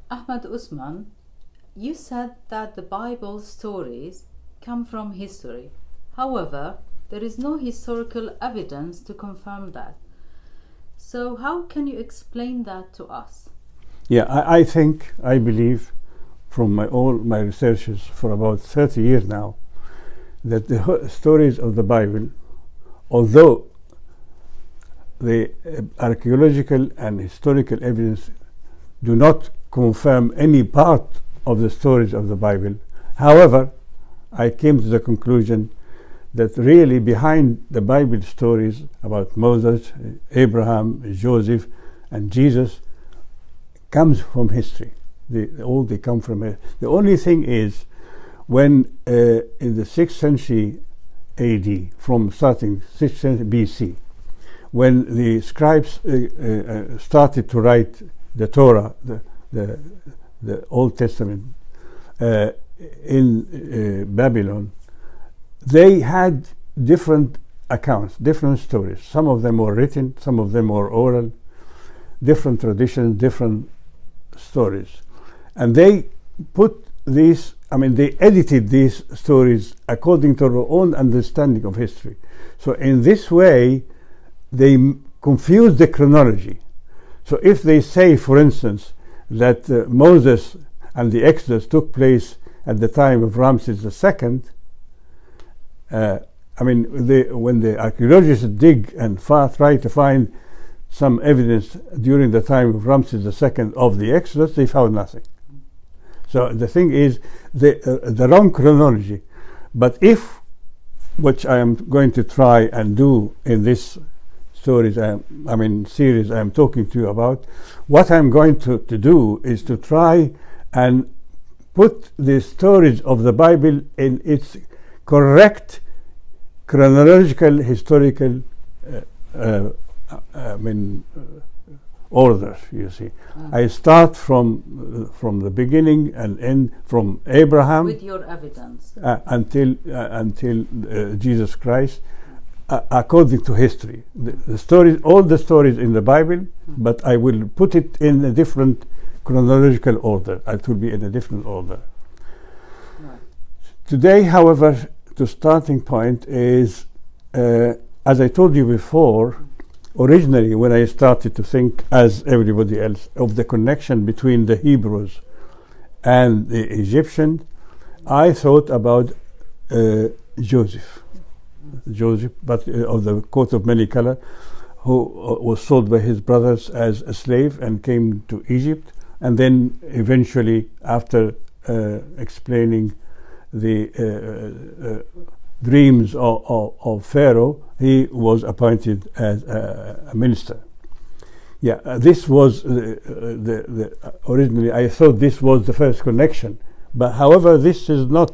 Ahmed Osman, you said that the Bible stories come from history. However, there is no historical evidence to confirm that. So how can you explain that to us? Yeah, I believe from all my researches for about 30 years now that the stories of the Bible, although the archaeological and historical evidence do not confirm any part of the stories of the Bible, however, I came to the conclusion that really behind the Bible stories about Moses, Abraham, Joseph, and Jesus comes from history. They come from it. The only thing is, when in the 6th century AD, from starting 6th century BC, when the scribes started to write the Torah, the Old Testament, in Babylon, they had different accounts, different stories. Some of them were written, some of them were oral, different traditions, different stories. And they put these, they edited these stories according to their own understanding of history. So in this way, they confuse the chronology. So if they say, for instance, that Moses and the Exodus took place at the time of Ramses II, when the archaeologists dig and try to find some evidence during the time of Ramses II of the Exodus, they found nothing. So the thing is the wrong chronology. But if, which I am going to try and do in this series I am talking to you about, what I'm going to do is to try and put the stories of the Bible in its correct chronological, historical order, you see. I start from the beginning and end from Abraham with your evidence until Jesus Christ, according to history. The stories, all the stories in the Bible, but I will put it in a different chronological order. It will be in a different order. Right. Today, however, the starting point is, as I told you before, originally when I started to think, as everybody else, of the connection between the Hebrews and the Egyptians, I thought about Joseph, but of the coat of many color, who was sold by his brothers as a slave and came to Egypt, and then eventually, after explaining the dreams of Pharaoh, he was appointed as a minister. Yeah, this was originally I thought this was the first connection, but however, this is not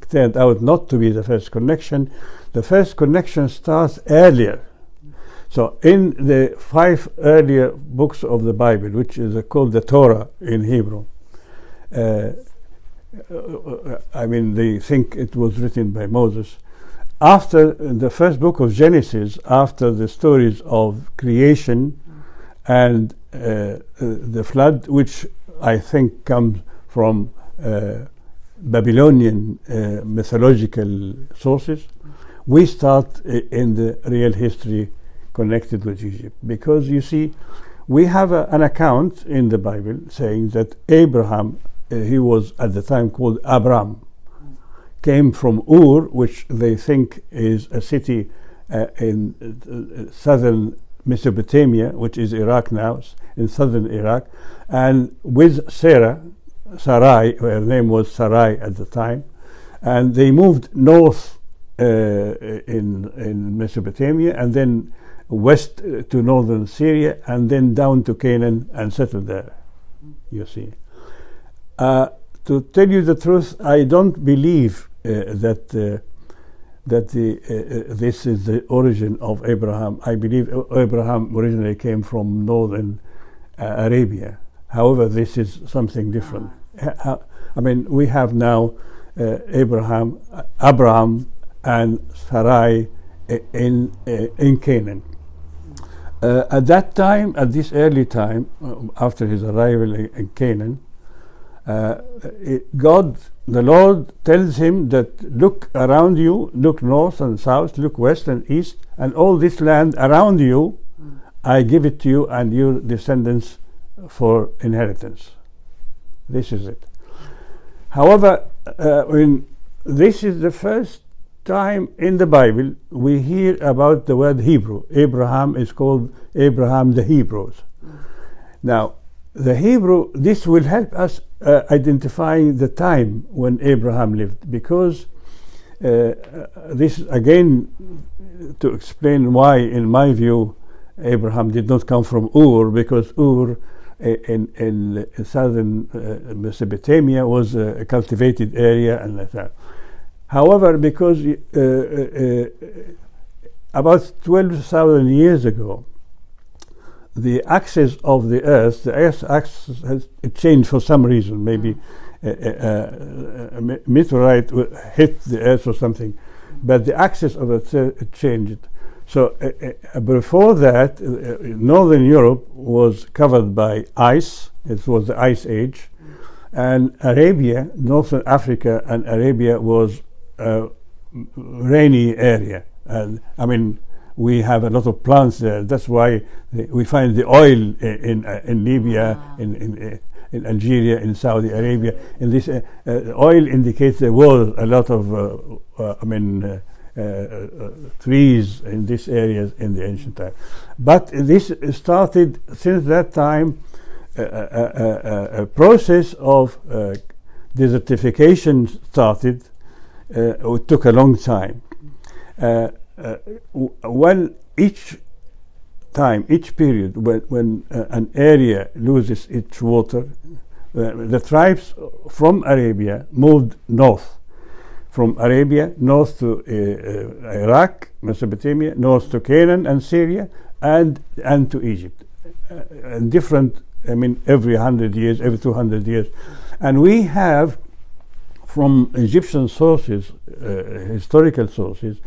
turned out not to be the first connection. The first connection starts earlier. So in the 5 earlier books of the Bible, which is called the Torah in Hebrew, they think it was written by Moses. After the first book of Genesis, after the stories of creation and the flood, which I think comes from Babylonian mythological sources, we start in the real history connected with Egypt. Because you see, we have an account in the Bible saying that Abraham, he was at the time called Abram, came from Ur, which they think is a city in southern Mesopotamia, which is Iraq now, in southern Iraq, and with Sarai, her name was Sarai at the time, and they moved north in Mesopotamia, and then west to northern Syria, and then down to Canaan and settled there, you see. To tell you the truth, I don't believe that this is the origin of Abraham. I believe Abraham originally came from northern Arabia. However, this is something different. We have now Abraham and Sarai in Canaan. At that time, at this early time, after his arrival in Canaan, God, the Lord, tells him that look around you, look north and south, look west and east, and all this land around you, I give it to you and your descendants for inheritance. This is it. However, when this is the first time in the Bible we hear about the word Hebrew. Abraham is called Abraham the Hebrews. Now, the Hebrew, this will help us identifying the time when Abraham lived, because this again to explain why, in my view, Abraham did not come from Ur, because Ur in southern Mesopotamia was a cultivated area and like that. However, because about 12,000 years ago, the axis of the Earth's axis has changed for some reason. Maybe a meteorite hit the Earth or something, but the axis of it changed. So before that, Northern Europe was covered by ice. It was the Ice Age. And Arabia, Northern Africa and Arabia was a rainy area. And I mean, we have a lot of plants there. That's why we find the oil in Libya, in Algeria, in Saudi Arabia. In this oil indicates there was a lot of trees in these areas in the ancient time. But this started since that time a process of desertification started. It took a long time. When each period when an area loses its water, the tribes from Arabia moved north. From Arabia north to Iraq, Mesopotamia, north to Canaan and Syria, and to Egypt. Different, I mean, every 100 years, every 200 years. And we have, from Egyptian sources, historical sources,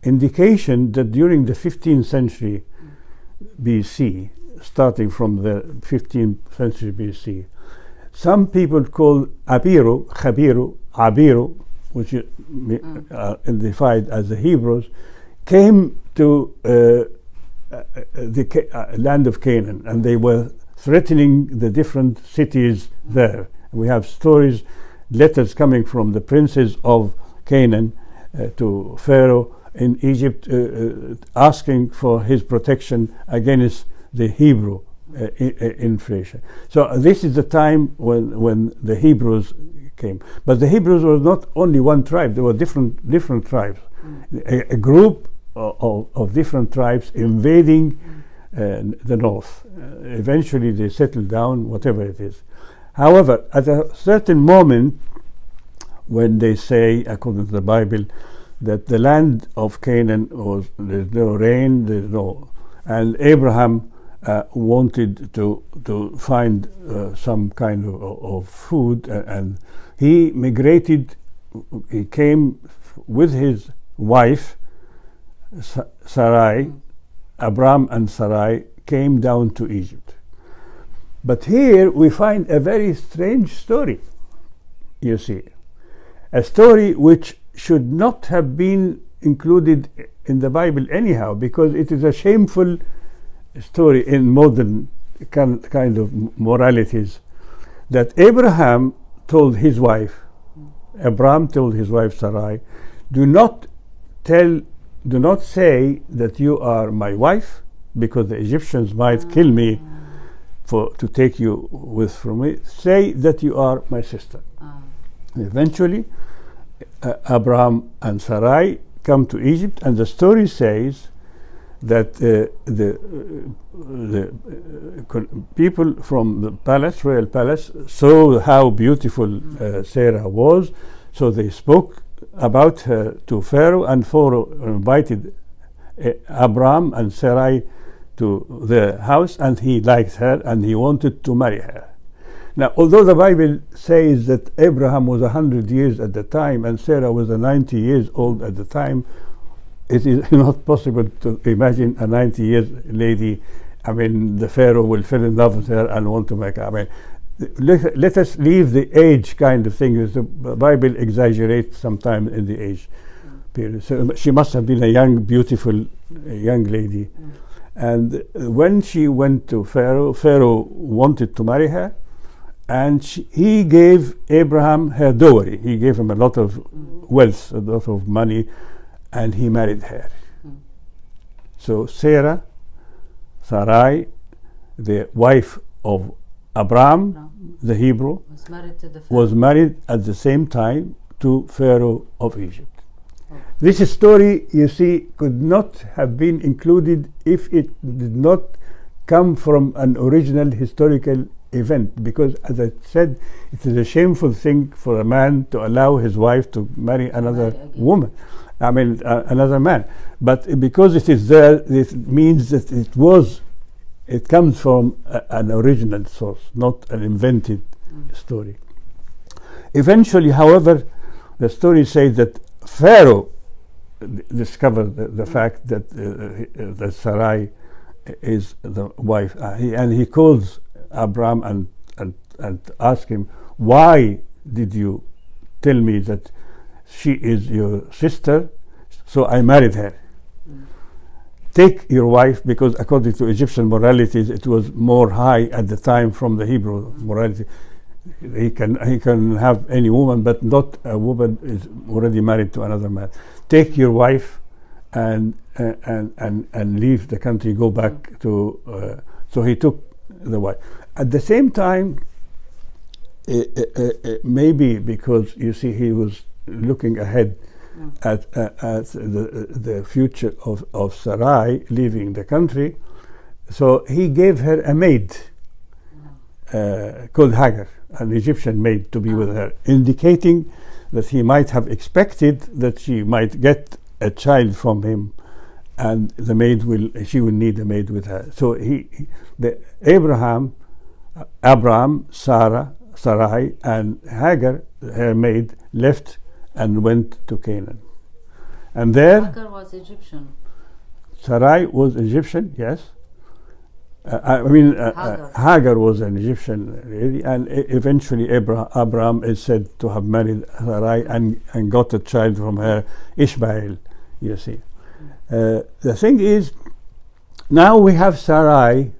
indication that during the 15th century BC, starting from the 15th century BC, some people called Abiru, Khabiru, Abiru, which are identified as the Hebrews, came to the land of Canaan, and they were threatening the different cities there. We have stories, letters coming from the princes of Canaan to Pharaoh in Egypt, asking for his protection against the Hebrew inflation. So this is the time when the Hebrews came. But the Hebrews were not only one tribe, there were different tribes. A group of different tribes invading the north. Eventually they settled down, whatever it is. However, at a certain moment, when they say, according to the Bible, that the land of Canaan there's no rain, and Abraham wanted to find some kind of food, and he migrated. He came with his wife Sarai. Abram and Sarai came down to Egypt. But here we find a very strange story, you see. A story which should not have been included in the Bible anyhow, because it is a shameful story in modern kind of moralities, that Abraham told his wife, Abram told his wife Sarai, do not say that you are my wife, because the Egyptians might kill me to take you from me. Say that you are my sister. Eventually, Abraham and Sarai come to Egypt, and the story says that the people from the royal palace, saw how beautiful Sarah was, so they spoke about her to Pharaoh, and Pharaoh invited Abram and Sarai to their house, and he liked her and he wanted to marry her. Now, although the Bible says that Abraham was 100 years at the time and Sarah was 90 years old at the time, it is not possible to imagine a 90 years lady. I mean, the Pharaoh will fall in love with her and want to make her. I mean, let us leave the age kind of thing. The Bible exaggerates sometimes in the age period. So she must have been a young, beautiful young lady. And when she went to Pharaoh, Pharaoh wanted to marry her, and he gave Abraham her dowry. He gave him a lot of wealth, a lot of money, and he married her. So Sarai, the wife of Abraham, the Hebrew, was married at the same time to Pharaoh of Egypt. This story, you see, could not have been included if it did not come from an original historical event, because, as I said, it is a shameful thing for a man to allow his wife to marry another woman. I mean, another man. But because it is there, it means that it comes from an original source, not an invented story. Eventually, however, the story says that Pharaoh discovered the fact that Sarai is the wife, and he calls Abraham and asks him, "Why did you tell me that she is your sister?" So I married her. Take your wife, because according to Egyptian moralities, it was more high at the time from the Hebrew morality. He can have any woman, but not a woman is already married to another man. Take your wife and leave the country. Go back to. So he took the wife. At the same time, maybe because you see he was looking ahead at the future of Sarai leaving the country, so he gave her a maid called Hagar, an Egyptian maid, to be with her, indicating that he might have expected that she might get a child from him, and she will need a maid with her. So Abraham, Sarai, and Hagar, her maid, left and went to Canaan. And there, Hagar was Egyptian. Sarai was Egyptian, yes. Hagar was an Egyptian lady, and eventually Abraham is said to have married Sarai and got a child from her, Ishmael, you see. The thing is, now we have Sarai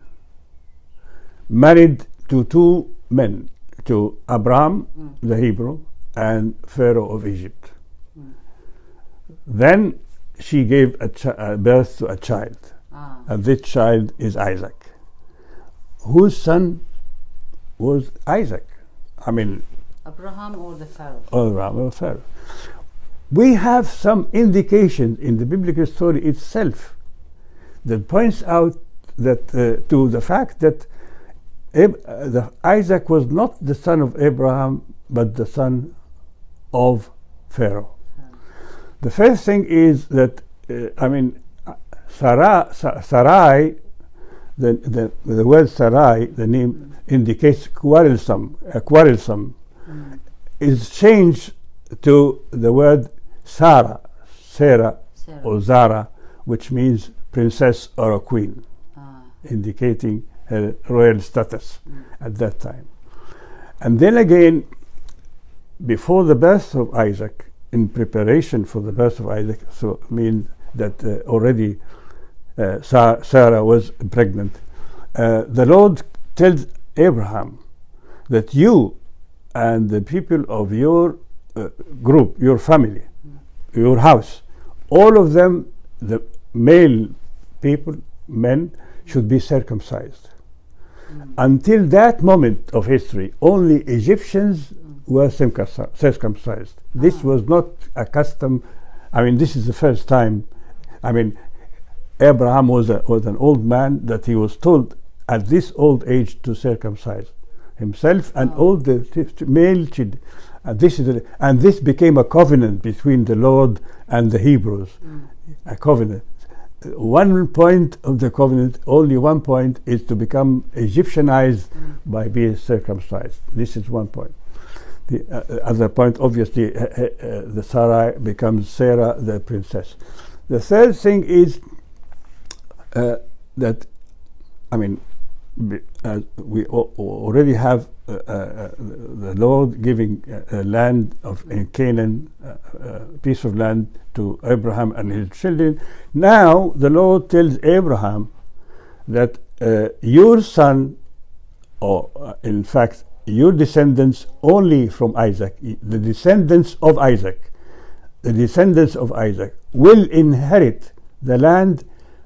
married to two men, to Abraham, the Hebrew, and Pharaoh of Egypt. Then she gave birth to a child, and this child is Isaac, whose son was Isaac. I mean, Abraham or the Pharaoh? Abraham or Pharaoh. We have some indication in the biblical story itself that points out that to the fact that Isaac was not the son of Abraham, but the son of Pharaoh. The first thing is that Sarai, the word Sarai, the name indicates quarrelsome, is changed to the word Sarah or Zara, which means princess or a queen, indicating her royal status at that time. And then again, before the birth of Isaac, in preparation for the birth of Isaac, so mean that already Sarah was pregnant, the Lord tells Abraham that you and the people of your group, your family, your house, all of them, the male people, men, should be circumcised. Until that moment of history, only Egyptians were circumcised. This was not a custom. This is the first time. Abraham was an old man that he was told at this old age to circumcise himself and all the male children. And this became a covenant between the Lord and the Hebrews. A covenant. One point of the covenant, only one point, is to become Egyptianized by being circumcised. This is one point. The other point, obviously, the Sarai becomes Sarah, the princess. The third thing is that, I mean, we already have the Lord giving land in Canaan, piece of land to Abraham and his children. Now the Lord tells Abraham that your son, or in fact your descendants only from Isaac, the descendants of Isaac will inherit the land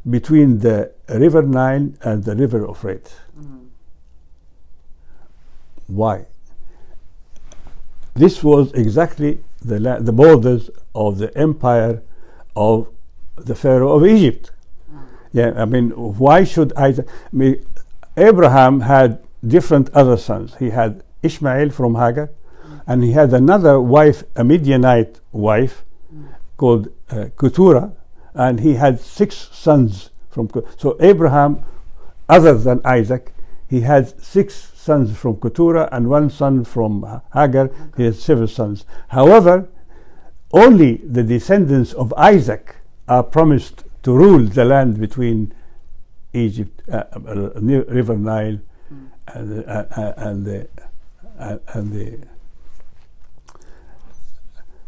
between the river Nile and the river Euphrates. Why? This was exactly the borders of the empire of the Pharaoh of Egypt. Yeah, I mean, why should Isaac? I mean, Abraham had different other sons. He had Ishmael from Hagar, and he had another wife, a Midianite wife, called Keturah, and he had 6 sons from. So Abraham, other than Isaac, he had 6 sons from Keturah and 1 son from Hagar. He had 7 sons. However, only the descendants of Isaac are promised to rule the land between Egypt, River Nile, and the.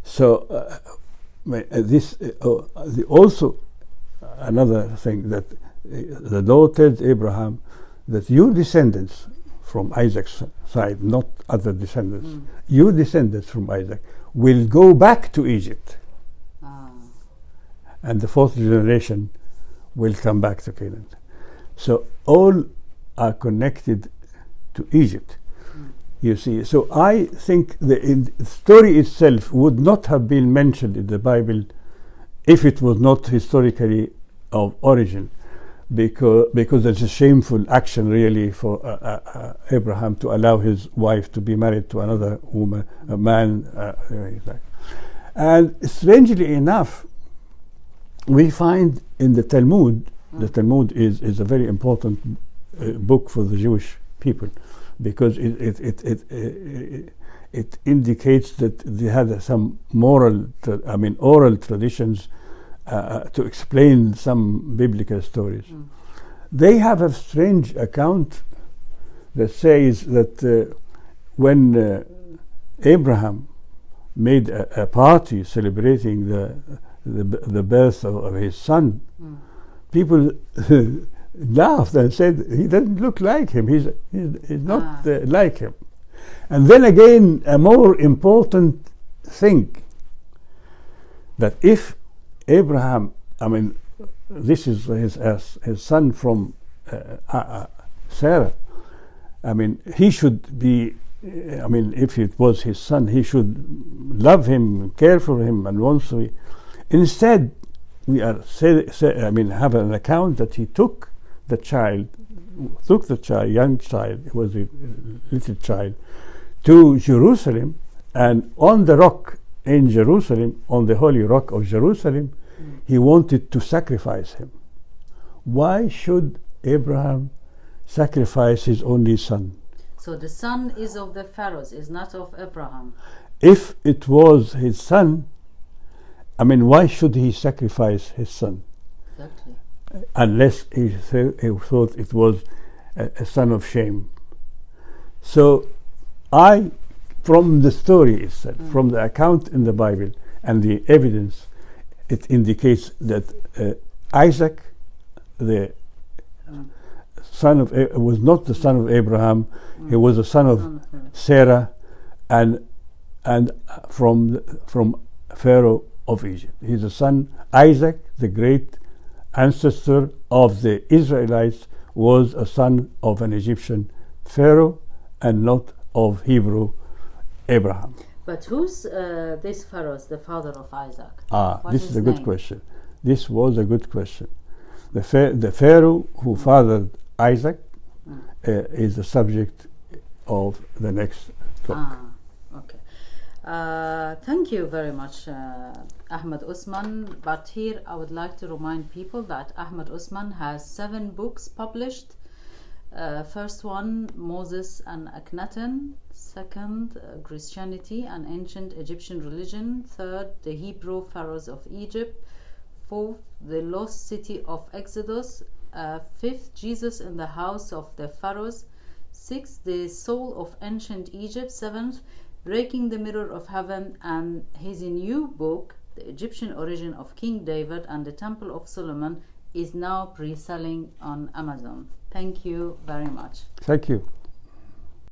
So this also another thing that the Lord tells Abraham that your descendants from Isaac's side, not other descendants, your descendants from Isaac will go back to Egypt, and the 4th generation will come back to Canaan. So all are connected to Egypt. You see, so I think the story itself would not have been mentioned in the Bible if it was not historically of origin, because it's a shameful action really for Abraham to allow his wife to be married to another woman, a man. And strangely enough, we find in the Talmud, the Talmud is a very important book for the Jewish people, because it indicates that they had some oral traditions to explain some biblical stories. They have a strange account that says that when Abraham made a party celebrating the birth of his son, people laughed and said he doesn't look like him. He's not like him. And then again, a more important thing, that if Abraham, I mean, this is his son from Sarah. I mean, he should be. I mean, if it was his son, he should love him, care for him, and want to. Instead, we are have an account that he took the child, young child, it was a little child, to Jerusalem, and on the rock in Jerusalem, on the holy rock of Jerusalem, he wanted to sacrifice him. Why should Abraham sacrifice his only son? So the son is of the pharaohs, is not of Abraham. If it was his son, I mean, why should he sacrifice his son? Exactly. Unless he thought it was a son of shame. So from the story itself, from the account in the Bible and the evidence, it indicates that Isaac, the son of was not the son of Abraham. He was the son of Sarah, and from Pharaoh of Egypt. He's a son. Isaac, the great ancestor of the Israelites, was a son of an Egyptian Pharaoh and not of Hebrew Abraham. But who's this Pharaoh, the father of Isaac? This is a good question. This was a good question. The Pharaoh who fathered Isaac is the subject of the next talk. Okay. Thank you very much, Ahmed Osman. But here I would like to remind people that Ahmed Osman has 7 books published. First one, Moses and Akhenaten. Second, Christianity and Ancient Egyptian Religion. Third, the Hebrew Pharaohs of Egypt. 4th, the lost city of Exodus. 5th, Jesus in the house of the pharaohs. 6th, the soul of ancient Egypt. 7th, breaking the mirror of heaven, and his new book, The Egyptian Origin of King David and the Temple of Solomon, is now pre-selling on Amazon. Thank you very much. Thank you.